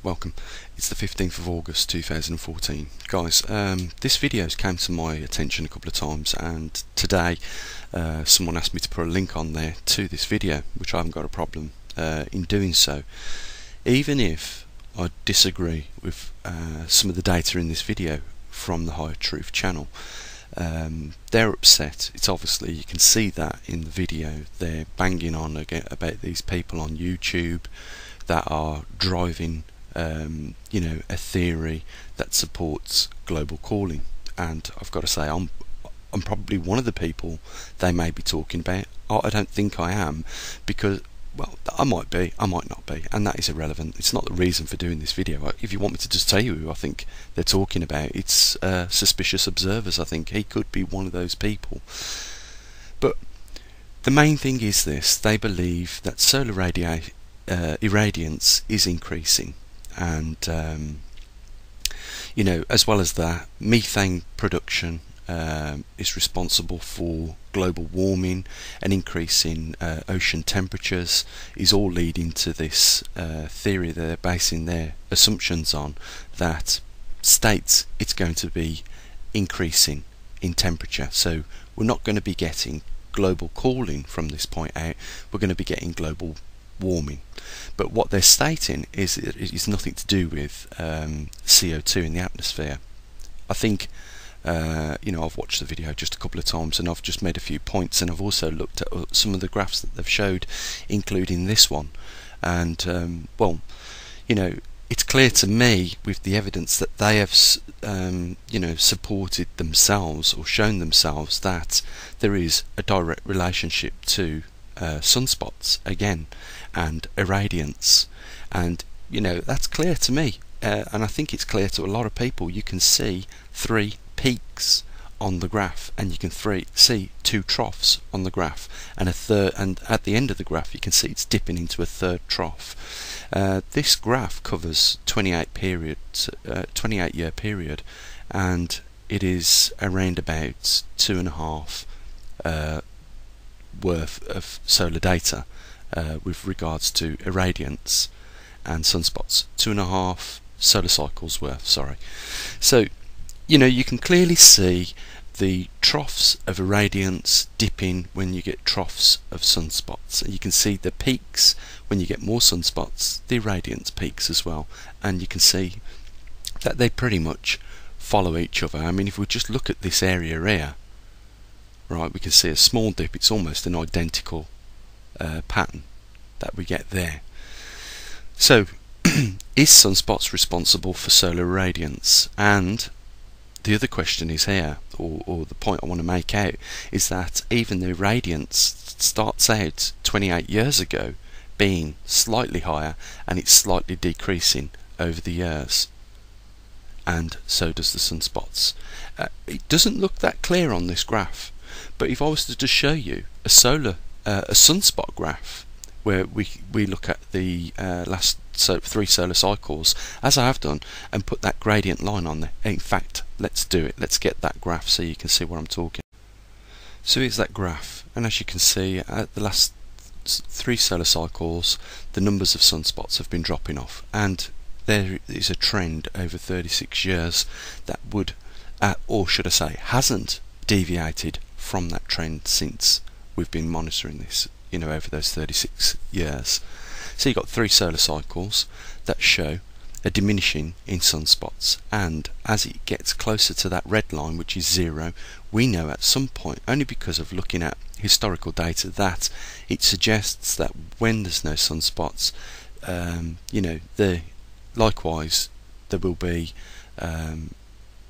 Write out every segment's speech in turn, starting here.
welcome. It's the 15th of August 2014. Guys, this video came to my attention a couple of times, and today someone asked me to put a link on there to this video, which I haven't got a problem in doing so. Even if I disagree with some of the data in this video from the Higher Truth channel, they're upset. It's obviously, you can see that in the video. They're banging on again about these people on YouTube that are driving a theory that supports global cooling, and I've got to say I'm probably one of the people they may be talking about. I don't think I am, because, well, I might be, I might not be, and that is irrelevant. It's not the reason for doing this video. If you want me to just tell you who I think they're talking about, it's Suspicious Observers. I think he could be one of those people. But the main thing is this: they believe that solar irradiance is increasing, and as well as that, methane production is responsible for global warming. An increase in ocean temperatures is all leading to this theory that they're basing their assumptions on, that states it's going to be increasing in temperature. So we're not going to be getting global cooling from this point out, we're going to be getting global warming. But what they're stating is it is nothing to do with CO2 in the atmosphere. I think I've watched the video just a couple of times, and I've just made a few points, and I've also looked at some of the graphs that they've showed, including this one. And it's clear to me, with the evidence that they have supported themselves or shown themselves, that there is a direct relationship to sunspots again and irradiance, and that's clear to me, and I think it's clear to a lot of people. You can see 3 peaks on the graph, and you can see 2 troughs on the graph, and a third, and at the end of the graph you can see it's dipping into a third trough. This graph covers 28 year period, and it is around about 2.5 worth of solar data with regards to irradiance and sunspots. 2.5 solar cycles worth, sorry. So you can clearly see the troughs of irradiance dipping when you get troughs of sunspots. You can see the peaks when you get more sunspots, the irradiance peaks as well, and you can see that they pretty much follow each other. I mean, if we just look at this area here, right, we can see a small dip. It's almost an identical pattern that we get there. So is sunspots responsible for solar irradiance? And the other question is here, or the point I want to make out, is that even the irradiance starts out 28 years ago being slightly higher, and it's slightly decreasing over the years, and so does the sunspots. It doesn't look that clear on this graph, but if I was to just show you a sunspot graph where we look at the last 3 solar cycles, as I have done, and put that gradient line on there. In fact, let's do it. Let's get that graph so you can see what I'm talking. So here's that graph, and as you can see, at the last 3 solar cycles, the numbers of sunspots have been dropping off, and there is a trend over 36 years that would, or should I say, hasn't deviated from that trend since we've been monitoring this, over those 36 years. So you've got 3 solar cycles that show a diminishing in sunspots, and as it gets closer to that red line, which is 0, we know at some point, only because of looking at historical data, that it suggests that when there's no sunspots, likewise there will be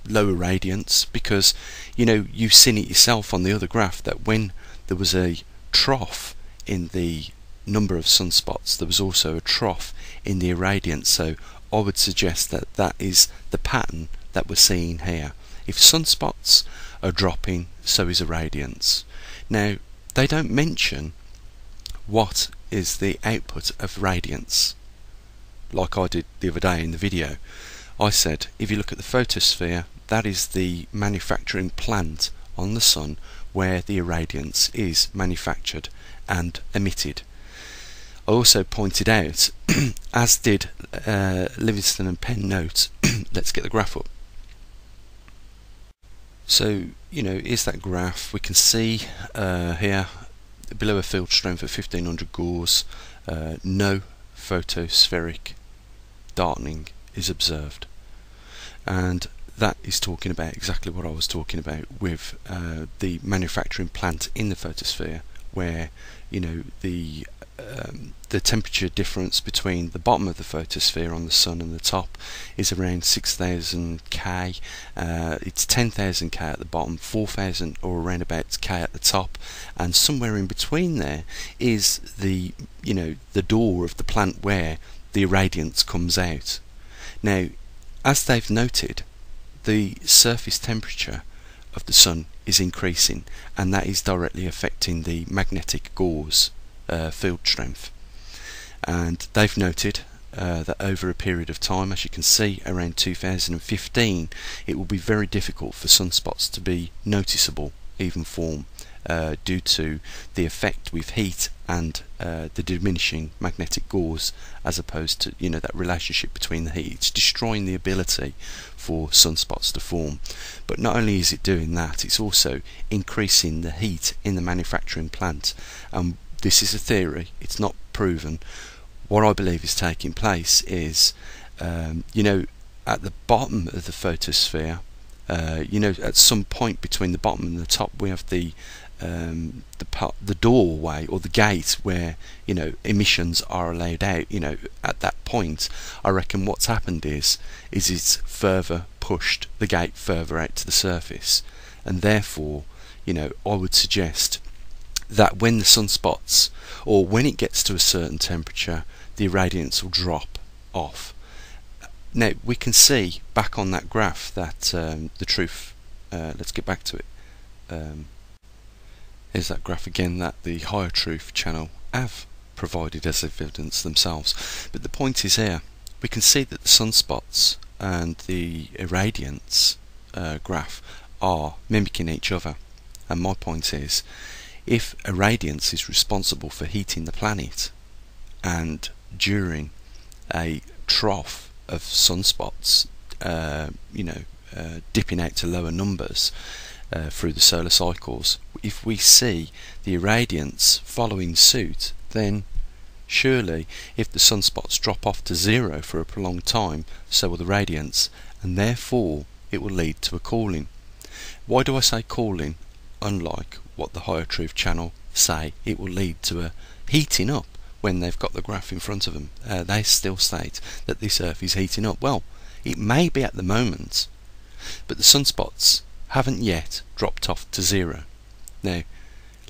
lower radiance, because you've seen it yourself on the other graph that when there was a trough in the number of sunspots, there was also a trough in the irradiance. So I would suggest that that is the pattern that we're seeing here. If sunspots are dropping, so is irradiance. Now, they don't mention what is the output of radiance, like I did the other day in the video. I said, if you look at the photosphere, that is the manufacturing plant on the sun where the irradiance is manufactured and emitted. I also pointed out, as did Livingston and Penn note, let's get the graph up. So, here's that graph. We can see here, below a field strength of 1500 Gauss, no photospheric darkening is observed. And that is talking about exactly what I was talking about with the manufacturing plant in the photosphere, where the temperature difference between the bottom of the photosphere on the sun and the top is around 6,000 K. It's 10,000 K at the bottom, 4,000 or around about K at the top, and somewhere in between there is the door of the plant where the irradiance comes out. Now, as they've noted, the surface temperature of the sun is increasing, and that is directly affecting the magnetic Gauss field strength. And they've noted that over a period of time, as you can see, around 2015, it will be very difficult for sunspots to be noticeable, even form, due to the effect with heat and the diminishing magnetic Gauss, as opposed to that relationship between the heat. It's destroying the ability for sunspots to form. But not only is it doing that, it's also increasing the heat in the manufacturing plant. This is a theory, it's not proven. What I believe is taking place is, at the bottom of the photosphere, at some point between the bottom and the top, we have the doorway or the gate where emissions are allowed out. At that point, I reckon what's happened is it's further pushed the gate further out to the surface, and therefore, I would suggest that when the sunspots, or when it gets to a certain temperature, the irradiance will drop off. Now we can see back on that graph that the truth, let's get back to it, here's that graph again that the Higher Truth channel have provided as evidence themselves. But the point is here, we can see that the sunspots and the irradiance graph are mimicking each other. And my point is, if irradiance is responsible for heating the planet, and during a trough of sunspots, dipping out to lower numbers through the solar cycles, if we see the irradiance following suit, then surely if the sunspots drop off to zero for a prolonged time, so will the radiance, and therefore it will lead to a cooling. Why do I say cooling? Unlike what the Higher Truth channel say, it will lead to a heating up when they've got the graph in front of them. They still state that this Earth is heating up. Well, it may be at the moment, but the sunspots haven't yet dropped off to zero. Now,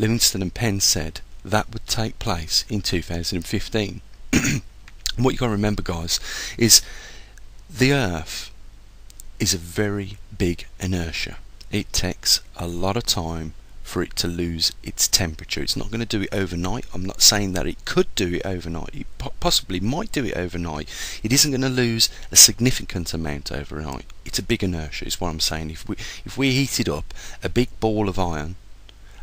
Livingston and Penn said that would take place in 2015. And what you've got to remember, guys, is the Earth is a very big inertia. It takes a lot of time for it to lose its temperature. It's not going to do it overnight. I'm not saying that it could do it overnight. It possibly might do it overnight. It isn't going to lose a significant amount overnight. It's a big inertia is what I'm saying. If we heated up a big ball of iron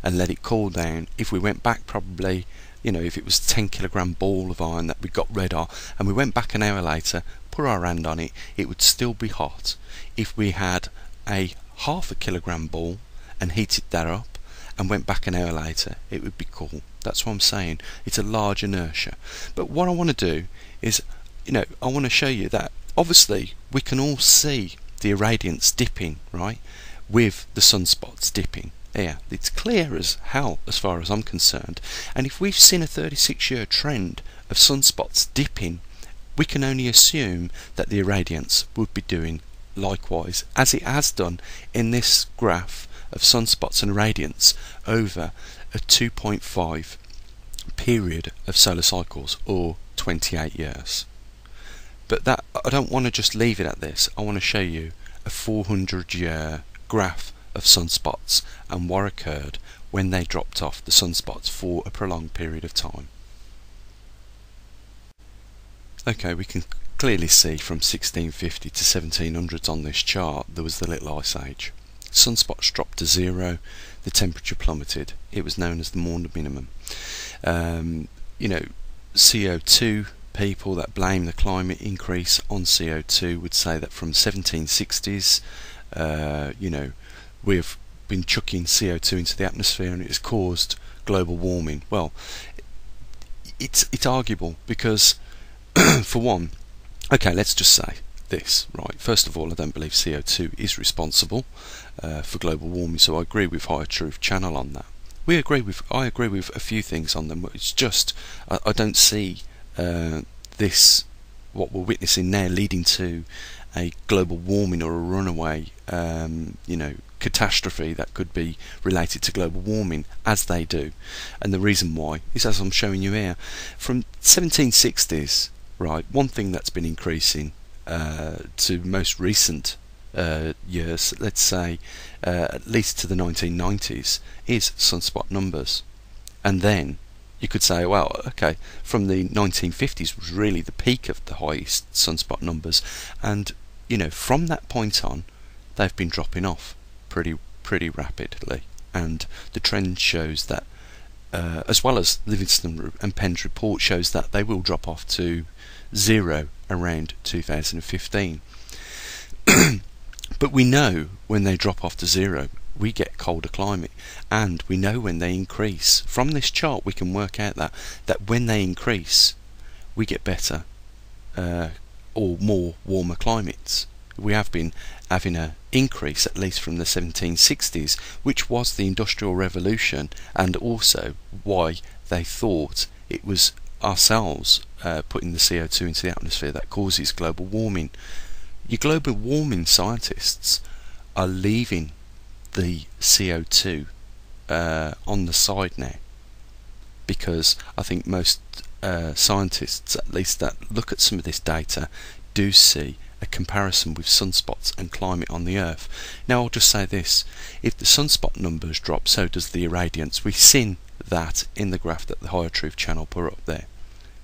and let it cool down, if we went back probably, if it was a 10 kilogram ball of iron that we got rid of, and we went back an hour later, put our hand on it, it would still be hot. If we had a half a kilogram ball and heated that up and went back an hour later, it would be cool. That's what I'm saying. It's a large inertia. But what I want to do is, I want to show you that obviously we can all see the irradiance dipping, right, with the sunspots dipping. Yeah, it's clear as hell as far as I'm concerned. And if we've seen a 36-year trend of sunspots dipping, we can only assume that the irradiance would be doing likewise, as it has done in this graph of sunspots and irradiance over a 2.5 period of solar cycles, or 28 years. But that, I don't want to just leave it at this. I want to show you a 400-year graph of sunspots and what occurred when they dropped off the sunspots for a prolonged period of time. Okay, we can clearly see from 1650 to 1700s on this chart there was the Little Ice Age. Sunspots dropped to zero, the temperature plummeted. It was known as the Maunder minimum. CO2 people that blame the climate increase on CO2 would say that from 1760s, we've been chucking CO2 into the atmosphere and it has caused global warming. Well, it's arguable because, for one, okay, let's just say this, right? First of all, I don't believe CO2 is responsible for global warming, so I agree with Higher Truth Channel on that. I agree with a few things on them. It's just I don't see this, what we're witnessing now, leading to a global warming or a runaway catastrophe that could be related to global warming as they do. And the reason why is, as I'm showing you here, from 1760s, right, one thing that's been increasing to most recent years, let's say at least to the 1990s, is sunspot numbers. And then you could say, well, okay, from the 1950s was really the peak of the highest sunspot numbers, and from that point on they've been dropping off pretty rapidly, and the trend shows that as well as Livingston and Penn's report shows that they will drop off to zero around 2015. But we know when they drop off to zero, we get colder climate, and we know when they increase. From this chart we can work out that when they increase, we get better or more warmer climates. We have been having an increase at least from the 1760s, which was the Industrial Revolution, and also why they thought it was ourselves putting the CO2 into the atmosphere that causes global warming. Your global warming scientists are leaving the CO2 on the side now, because I think most scientists, at least that look at some of this data, do see a comparison with sunspots and climate on the Earth. Now I'll just say this: if the sunspot numbers drop, so does the irradiance. We've seen that in the graph that the Higher Truth Channel put up there.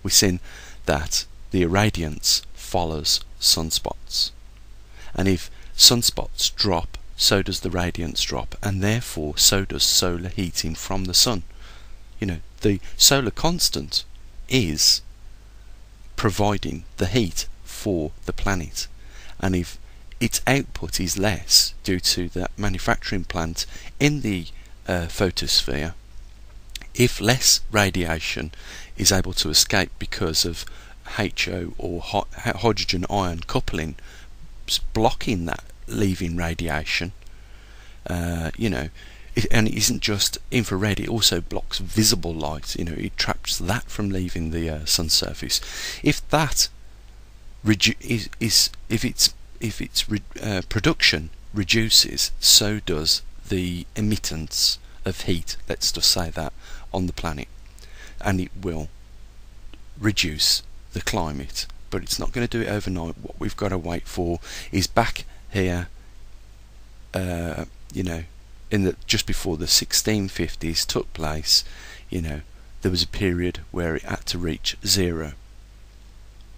We've seen that the irradiance follows sunspots, and if sunspots drop, so does the radiance drop, and therefore so does solar heating from the sun. The solar constant is providing the heat for the planet, and if its output is less due to that manufacturing plant in the photosphere, if less radiation is able to escape because of HO or hydrogen ion coupling blocking that leaving radiation, and it isn't just infrared, it also blocks visible light. It traps that from leaving the sun surface. If that if its production reduces, so does the emittance of heat, let's just say that, on the planet, and it will reduce the climate. But it's not going to do it overnight. What we've got to wait for is back here, just before the 1650s took place, there was a period where it had to reach zero.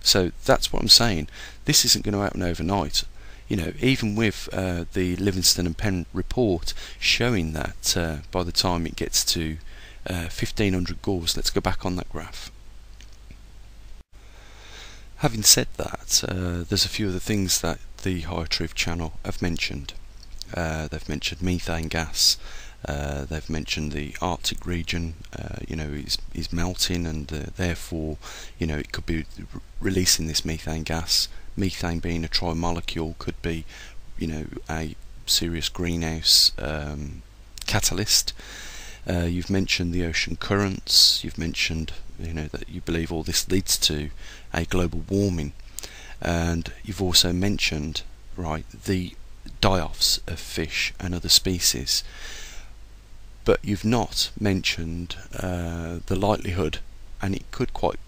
So that's what I'm saying. This isn't going to happen overnight. Even with the Livingston and Penn report showing that by the time it gets to 1500 gauge, let's go back on that graph. Having said that, there's a few of the things that the Higher Truth Channel have mentioned. They've mentioned methane gas. They've mentioned the Arctic region, is melting, and therefore, it could be releasing this methane gas. Methane being a trimolecule could be, a serious greenhouse catalyst. You've mentioned the ocean currents. You've mentioned, that you believe all this leads to a global warming, and you've also mentioned, right, the die-offs of fish and other species. But you've not mentioned the likelihood, and it could quite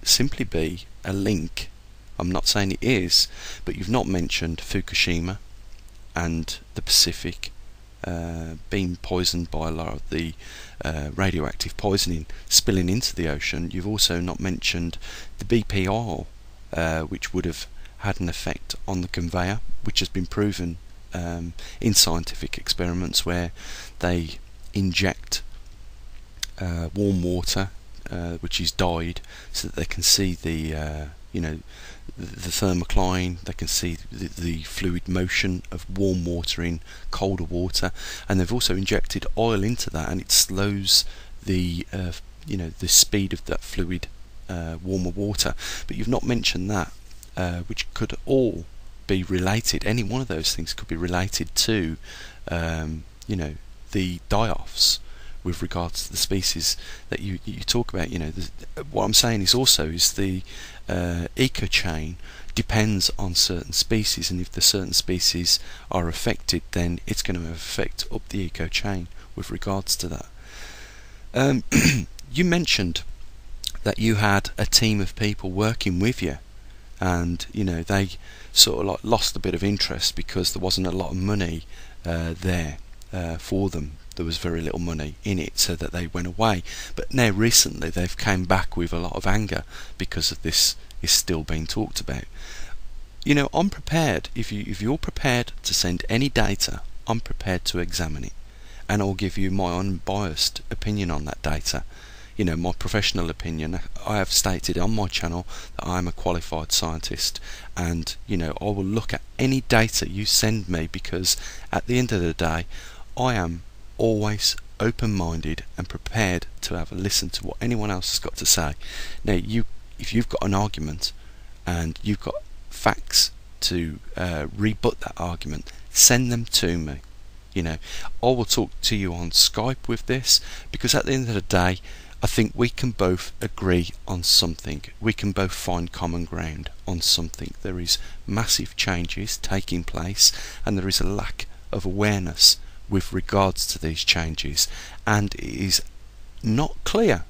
simply be a link. I'm not saying it is, but you've not mentioned Fukushima and the Pacific being poisoned by a lot of the radioactive poisoning spilling into the ocean. You've also not mentioned the BP oil, which would have had an effect on the conveyor, which has been proven in scientific experiments where they inject warm water which is dyed, so that they can see the the thermocline, they can see the fluid motion of warm water in colder water, and they've also injected oil into that, and it slows the the speed of that fluid warmer water. But you've not mentioned that, which could all be related. Any one of those things could be related to the die-offs with regards to the species that you talk about. What I'm saying is also the eco chain depends on certain species, and if the certain species are affected, then it's going to affect up the eco chain with regards to that. You mentioned that you had a team of people working with you, and they sort of like lost a bit of interest because there wasn't a lot of money there for them. There was very little money in it, so that they went away. But now recently they've came back with a lot of anger because of this is still being talked about. I'm prepared. If you're prepared to send any data, I'm prepared to examine it, and I'll give you my unbiased opinion on that data. My professional opinion. I have stated on my channel that I'm a qualified scientist, and I will look at any data you send me, because at the end of the day, I am always open-minded and prepared to have a listen to what anyone else has got to say. Now, if you've got an argument and you've got facts to rebut that argument, send them to me. I will talk to you on Skype with this, because at the end of the day, I think we can both agree on something. We can both find common ground on something. There is massive changes taking place, and there is a lack of awareness with regards to these changes, and it is not clear.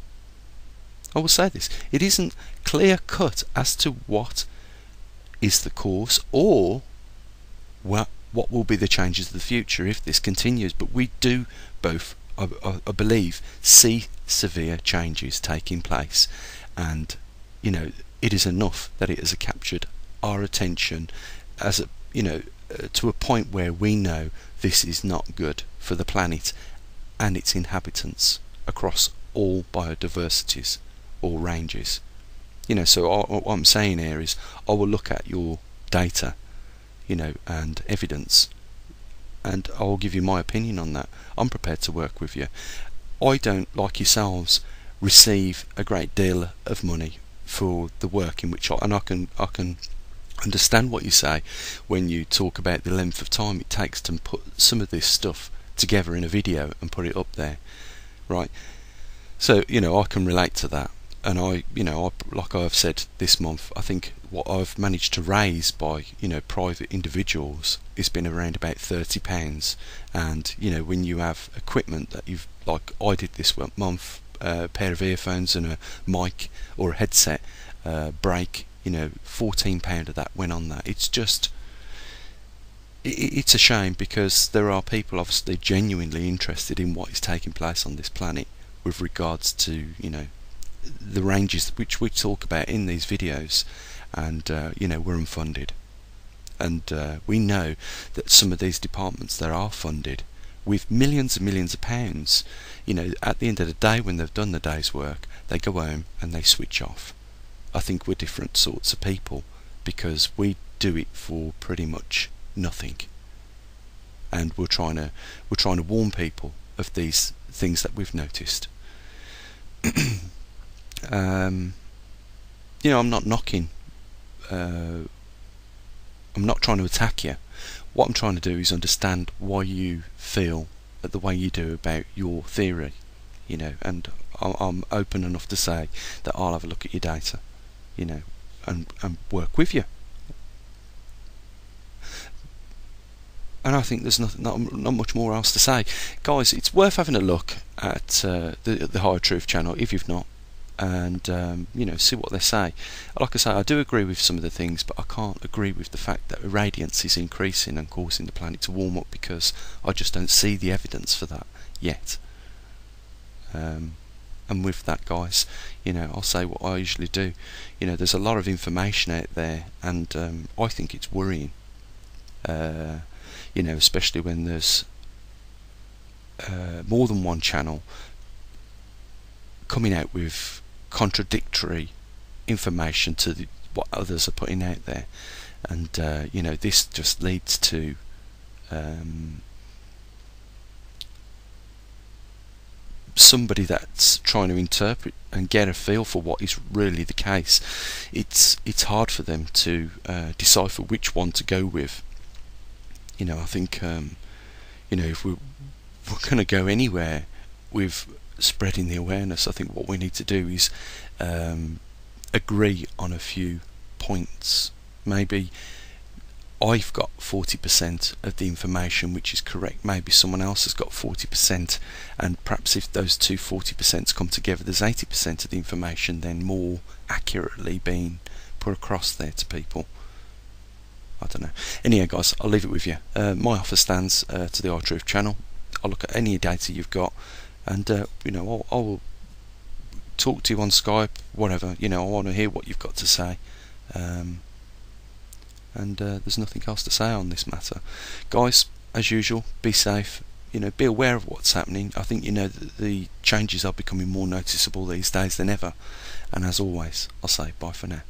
I will say this, it isn't clear cut as to what is the cause, or what will be the changes of the future if this continues. But we do both, I believe, see severe changes taking place, and it is enough that it has captured our attention as to a point where we know this is not good for the planet and its inhabitants across all biodiversities, all ranges. So what I'm saying here is, I will look at your data, and evidence, and I will give you my opinion on that. I'm prepared to work with you. I don't, like yourselves, receive a great deal of money for the work in which I can understand what you say when you talk about the length of time it takes to put some of this stuff together in a video and put it up there, right? So I can relate to that, and I like I've said this month, I think what I've managed to raise by private individuals has been around about £30, and when you have equipment that you've, like I did this month, a pair of earphones and a mic or a headset break, £14 of that went on that. It's just, it's a shame, because there are people obviously genuinely interested in what is taking place on this planet with regards to the ranges which we talk about in these videos, and we're unfunded, and we know that some of these departments that are funded with millions and millions of pounds, at the end of the day, when they've done the day's work, they go home and they switch off. I think we're different sorts of people, because we do it for pretty much nothing, and we're trying to warn people of these things that we've noticed. I'm not knocking. I'm not trying to attack you. What I'm trying to do is understand why you feel the way you do about your theory, and I'm open enough to say that I'll have a look at your data, and work with you. And I think there's not much more else to say. Guys, it's worth having a look at the Higher Truth channel if you've not, and see what they say. Like I say, I do agree with some of the things, but I can't agree with the fact that irradiance is increasing and causing the planet to warm up, because I just don't see the evidence for that yet. And with that, guys, I'll say what I usually do. There's a lot of information out there, and I think it's worrying. Especially when there's more than one channel coming out with contradictory information to what others are putting out there, and you know, this just leads to somebody that's trying to interpret and get a feel for what is really the case. It's hard for them to decipher which one to go with. You know, I think you know, if we're going to go anywhere with spreading the awareness, I think what we need to do is agree on a few points. Maybe I've got 40% of the information which is correct, maybe someone else has got 40%, and perhaps if those two 40% come together, there's 80% of the information then more accurately being put across there to people. I don't know. Anyway guys, I'll leave it with you. My offer stands to the iTruth channel. I'll look at any data you've got, and you know, I'll talk to you on Skype, whatever. You know, I want to hear what you've got to say. And there's nothing else to say on this matter, guys. As usual, be safe. You know, be aware of what's happening. I think, you know, the changes are becoming more noticeable these days than ever. And as always, I'll say bye for now.